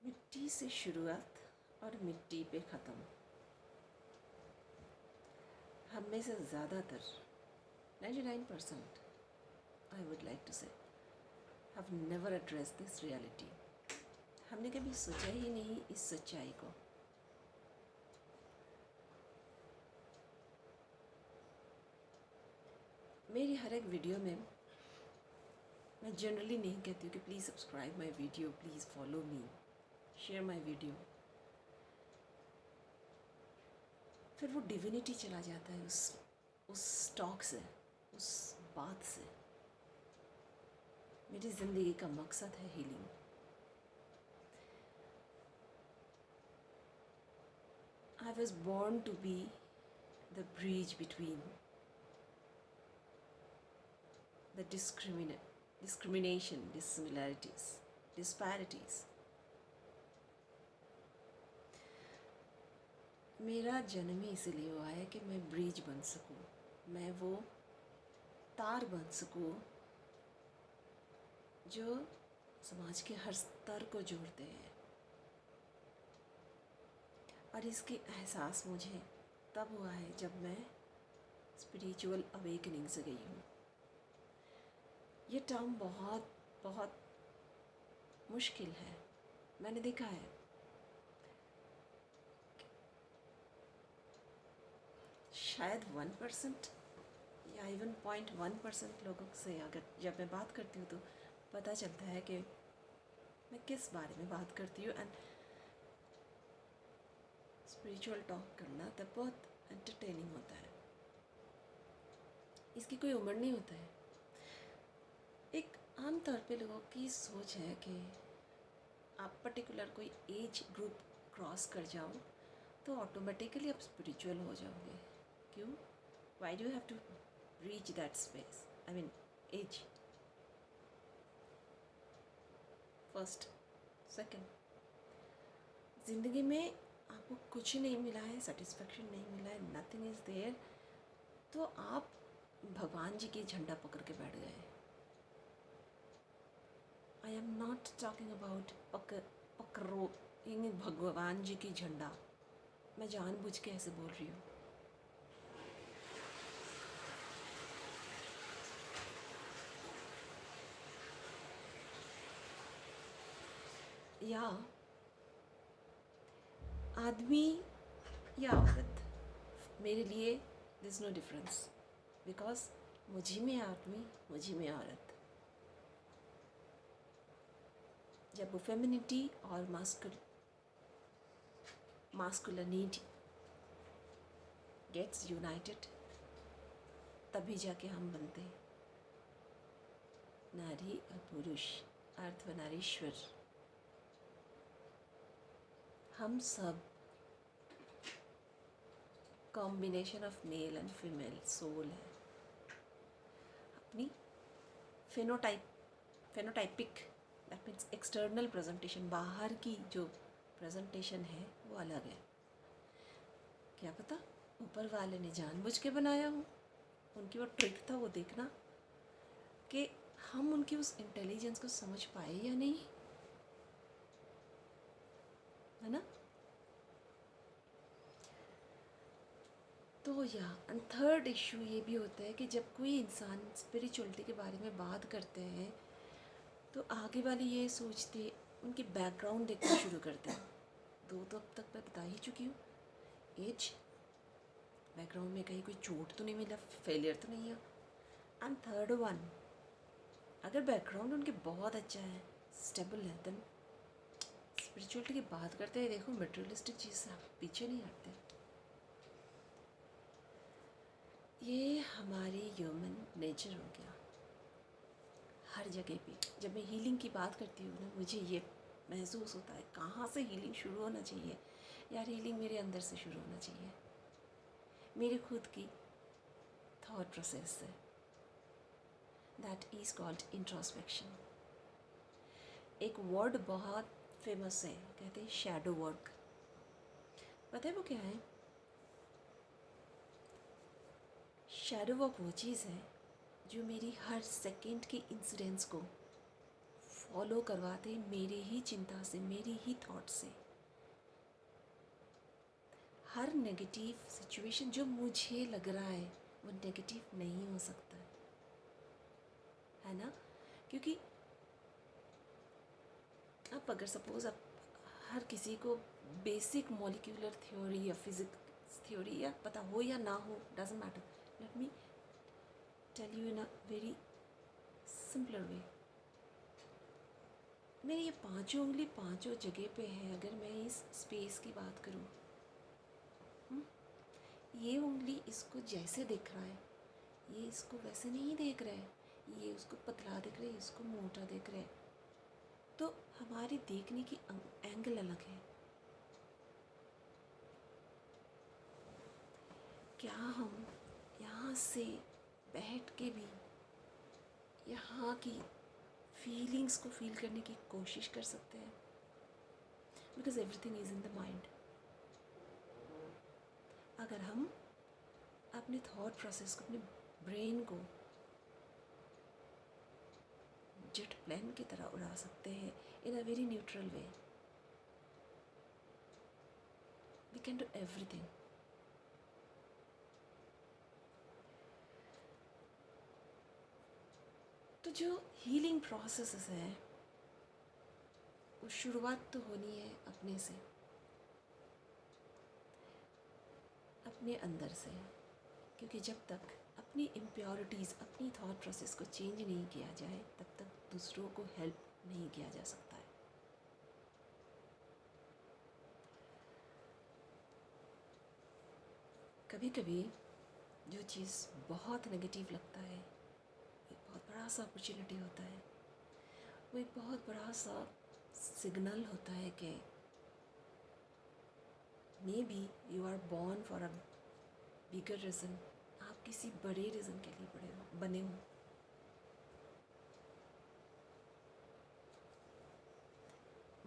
मिट्टी से शुरुआत और मिट्टी पे ख़त्म। हम में से ज़्यादातर 99% आई वुड लाइक टू से have never address this reality. हमने कभी सोचा ही नहीं इस सच्चाई को। मेरी हर एक वीडियो में मैं जनरली नहीं कहती हूँ कि please subscribe my video, please follow me, share my video. फिर वो डिविनिटी चला जाता है उस टॉक से, उस बात से। मेरी ज़िंदगी का मकसद है healing. I was born to be the bridge between the discrimination, dissimilarities, disparities. मेरा जन्म ही इसलिए हुआ है कि मैं ब्रिज बन सकूं, मैं वो तार बन सकूं जो समाज के हर स्तर को जोड़ते हैं। और इसकी एहसास मुझे तब हुआ है जब मैं स्पिरिचुअल अवेकनिंग से गई हूँ। ये टर्म बहुत बहुत मुश्किल है। मैंने देखा है शायद 1% या इवन 0.1% लोगों से अगर जब मैं बात करती हूँ तो पता चलता है कि मैं किस बारे में बात करती हूँ। एंड स्पिरिचुअल टॉक करना तब बहुत एंटरटेनिंग होता है। इसकी कोई उम्र नहीं होता है। एक आम तौर पे लोगों की सोच है कि आप पर्टिकुलर कोई एज ग्रुप क्रॉस कर जाओ तो ऑटोमेटिकली आप स्पिरिचुअल हो जाओगे। क्यों? Why do have to reach that space, I mean age? First, second, ज़िंदगी में आपको कुछ नहीं मिला है, सेटिस्फेक्शन नहीं मिला है, नथिंग इज़ देयर, तो आप भगवान जी की झंडा पकड़ के बैठ गए। I am not talking about पकड़ो भगवान जी की झंडा। मैं जानबूझ के ऐसे बोल रही हूँ। या आदमी या औरत, मेरे लिए this is no difference, because मुझे में आदमी, मुझे में औरत। जब वो फेमिनिटी और मास्कुलिनिटी गेट्स यूनाइटेड, तभी जाके हम बनते हैं नारी और पुरुष, अर्थ व नारीश्वर। हम सब combination of male and female soul है। अपनी phenotypic, that means external presentation, बाहर की जो प्रेजेंटेशन है वो अलग है। क्या पता ऊपर वाले ने जानबूझ के बनाया हो। उनकी वो ट्रिक था वो देखना कि हम उनकी उस इंटेलिजेंस को समझ पाए या नहीं, है ना? तो या एंड थर्ड इशू ये भी होता है कि जब कोई इंसान स्पिरिचुअलिटी के बारे में बात करते हैं तो आगे वाले ये सोचते, उनकी बैकग्राउंड देखना शुरू करते हैं। दो तो अब तक मैं बता ही चुकी हूँ। एज, बैकग्राउंड में कहीं कोई चोट तो नहीं मिला, फेलियर तो नहीं है। एंड थर्ड वन, अगर बैकग्राउंड उनके बहुत अच्छा है, स्टेबल है, देन स्पिरिचुअलिटी की बात करते हैं। देखो मटेरियलिस्टिक चीज़ से आप पीछे नहीं हटते। ये हमारी ह्यूमन नेचर हो गया हर जगह पे। जब मैं हीलिंग की बात करती हूँ ना, मुझे ये महसूस होता है कहाँ से हीलिंग शुरू होना चाहिए। यार हीलिंग मेरे अंदर से शुरू होना चाहिए, मेरे खुद की थॉट प्रोसेस से। That is called introspection. एक वर्ड बहुत फेमस है, कहते हैं शैडो वर्क। पता है वो क्या है? शैडो वर्क वो चीज़ है जो मेरी हर सेकंड के इंसिडेंट्स को फॉलो करवाते मेरी ही चिंता से, मेरी ही थॉट से। हर नेगेटिव सिचुएशन जो मुझे लग रहा है वो नेगेटिव नहीं हो सकता है ना, क्योंकि अब अगर सपोज अब हर किसी को बेसिक मॉलिक्यूलर थ्योरी या फिजिक्स थ्योरी या पता हो या ना हो, doesn't matter, let me tell you in a very simpler way. मेरी ये पांचों उंगली पांचों जगह पे है। अगर मैं इस स्पेस की बात करूं, ये उंगली इसको जैसे देख रहा है, ये इसको वैसे नहीं देख रहा है, ये उसको पतला देख रहा है, इसको मोटा देख रहा है। तो हमारी देखने की एंगल अलग है। क्या हम यहाँ से बैठ के भी यहाँ की फीलिंग्स को फील करने की कोशिश कर सकते हैं? Because everything is in the mind. अगर हम अपने थॉट प्रोसेस को, अपने ब्रेन को जेट प्लेन की तरह उड़ा सकते हैं in a very neutral way, we can do everything. तो जो हीलिंग प्रोसेसेस हैं वो शुरुआत तो होनी है अपने से, अपने अंदर से, क्योंकि जब तक अपनी इम्प्योरिटीज़, अपनी थॉट प्रोसेस को चेंज नहीं किया जाए तब तक दूसरों को हेल्प नहीं किया जा सकता है। कभी कभी जो चीज़ बहुत नेगेटिव लगता है, एक बहुत बड़ा सा अपॉर्चुनिटी होता है, वो एक बहुत बड़ा सा सिग्नल होता है कि maybe you are born for a bigger reason, आप किसी बड़े रीज़न के लिए बने हो।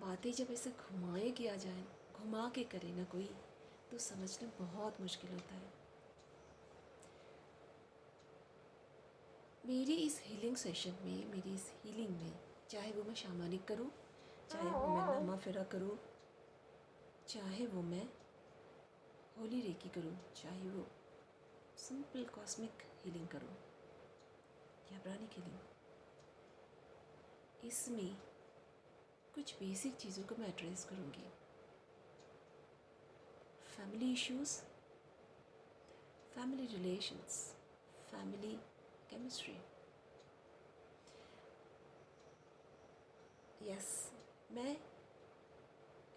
बातें जब ऐसे घुमाए किया जाए, घुमा के करे ना कोई, तो समझना बहुत मुश्किल होता है। मेरी इस हीलिंग सेशन में, मेरी इस हीलिंग में, चाहे वो मैं शामानिक करूं, चाहे वो मैं नामा फेरा करूं, चाहे वो मैं होली रेकी करूं, चाहे वो सिंपल कॉस्मिक हीलिंग करूं या प्राणिक हीलिंग, इसमें कुछ बेसिक चीज़ों को मैं एड्रेस करूंगी। Family issues, family relations, family chemistry. Yes, मैं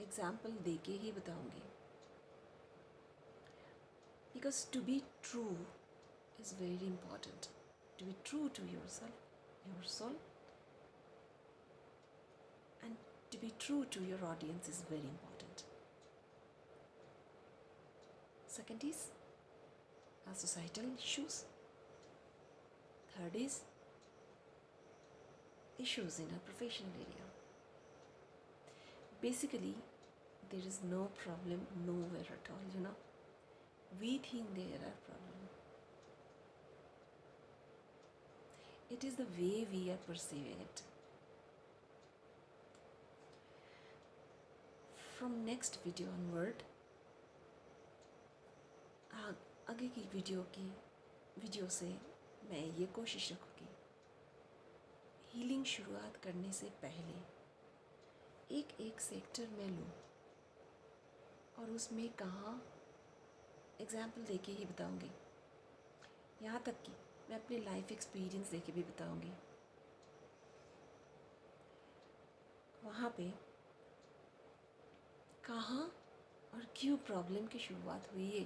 एग्जाम्पल दे के ही बताऊंगी, because to be true is very important. To be true to yourself, your soul, and to be true to your audience is very important. Second is societal issues. Third is issues in a professional area. Basically, there is no problem nowhere at all, you know. We think there are problems. It is the way we are perceiving it. From next video onward, आगे की video से मैं ये कोशिश रखूँगी, healing शुरुआत करने से पहले एक एक सेक्टर में लूँ और उसमें कहाँ एग्जाम्पल देके ही बताऊँगी, यहाँ तक कि मैं अपने लाइफ एक्सपीरियंस देके भी बताऊँगी। वहाँ पे कहाँ और क्यों प्रॉब्लम की शुरुआत हुई है,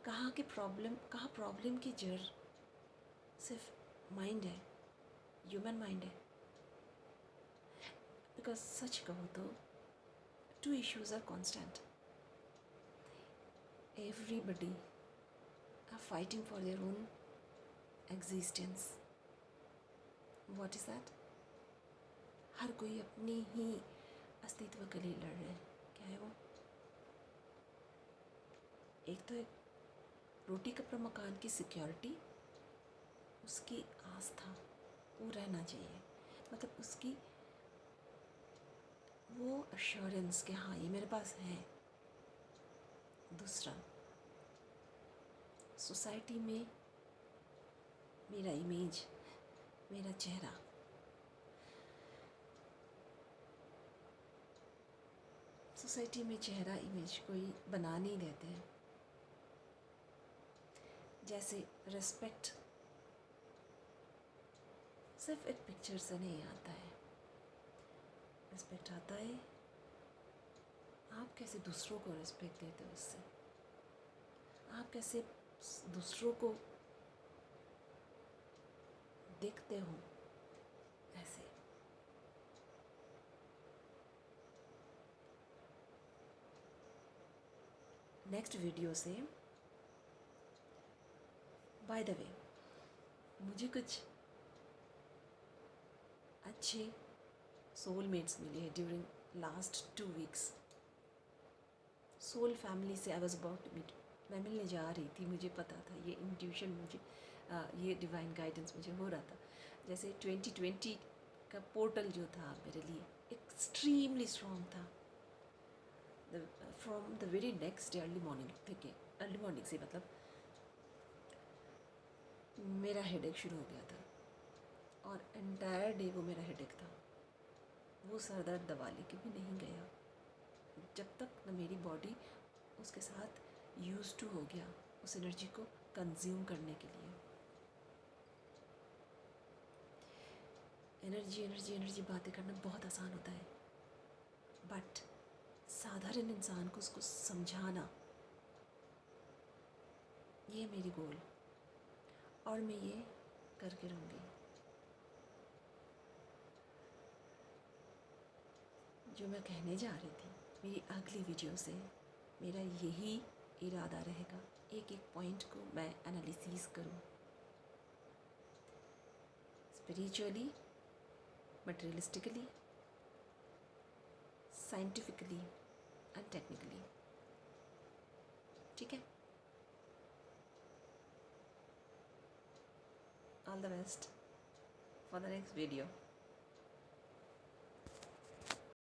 कहाँ प्रॉब्लम की जड़ सिर्फ माइंड है, ह्यूमन माइंड है। बिकॉज सच कहो तो two issues are constant, everybody are fighting for their own existence. What is that? हर कोई अपने ही अस्तित्व के लिए लड़ रहे हैं। क्या है वो? एक तो एक रोटी कपड़ा मकान की सिक्योरिटी, उसकी आस्था वो रहना चाहिए, मतलब उसकी वो अश्योरेंस कि हाँ ये मेरे पास है। दूसरा, सोसाइटी में मेरा इमेज, मेरा चेहरा, सोसाइटी में चेहरा इमेज कोई बना नहीं देते हैं। जैसे रिस्पेक्ट सिर्फ एक पिक्चर से नहीं आता है। रिस्पेक्ट आता है आप कैसे दूसरों को रिस्पेक्ट देते हो, उससे आप कैसे दूसरों को देखते हो। ऐसे नेक्स्ट वीडियो से, बाय द वे, मुझे कुछ अच्छे सोलमेट्स मिले हैं during last 2 weeks. Soul family से I was about to meet, मैं मिलने जा रही थी, मुझे पता था, ये इंट्यूशन मुझे ये डिवाइन गाइडेंस मुझे हो रहा था। जैसे 2020 का पोर्टल जो था मेरे लिए एक्सट्रीमली स्ट्रॉन्ग था। From the very next day early morning থেকে, अर्ली मॉर्निंग से मतलब मेरा हेडेक शुरू हो गया था और एंटायर डे वो मेरा हेडेक था। वो सर दर्द दवा लेके भी नहीं गया जब तक न मेरी बॉडी उसके साथ यूज टू हो गया उस एनर्जी को कंज्यूम करने के लिए। एनर्जी एनर्जी एनर्जी बातें करना बहुत आसान होता है, बट साधारण इंसान को उसको समझाना, ये मेरी गोल, और मैं ये करके रहूँगी। जो मैं कहने जा रही थी, मेरी अगली वीडियो से मेरा यही इरादा रहेगा, एक एक पॉइंट को मैं एनालिसिस करूँ, spiritually, materialistically, scientifically and technically. ठीक है, all the best for the next video.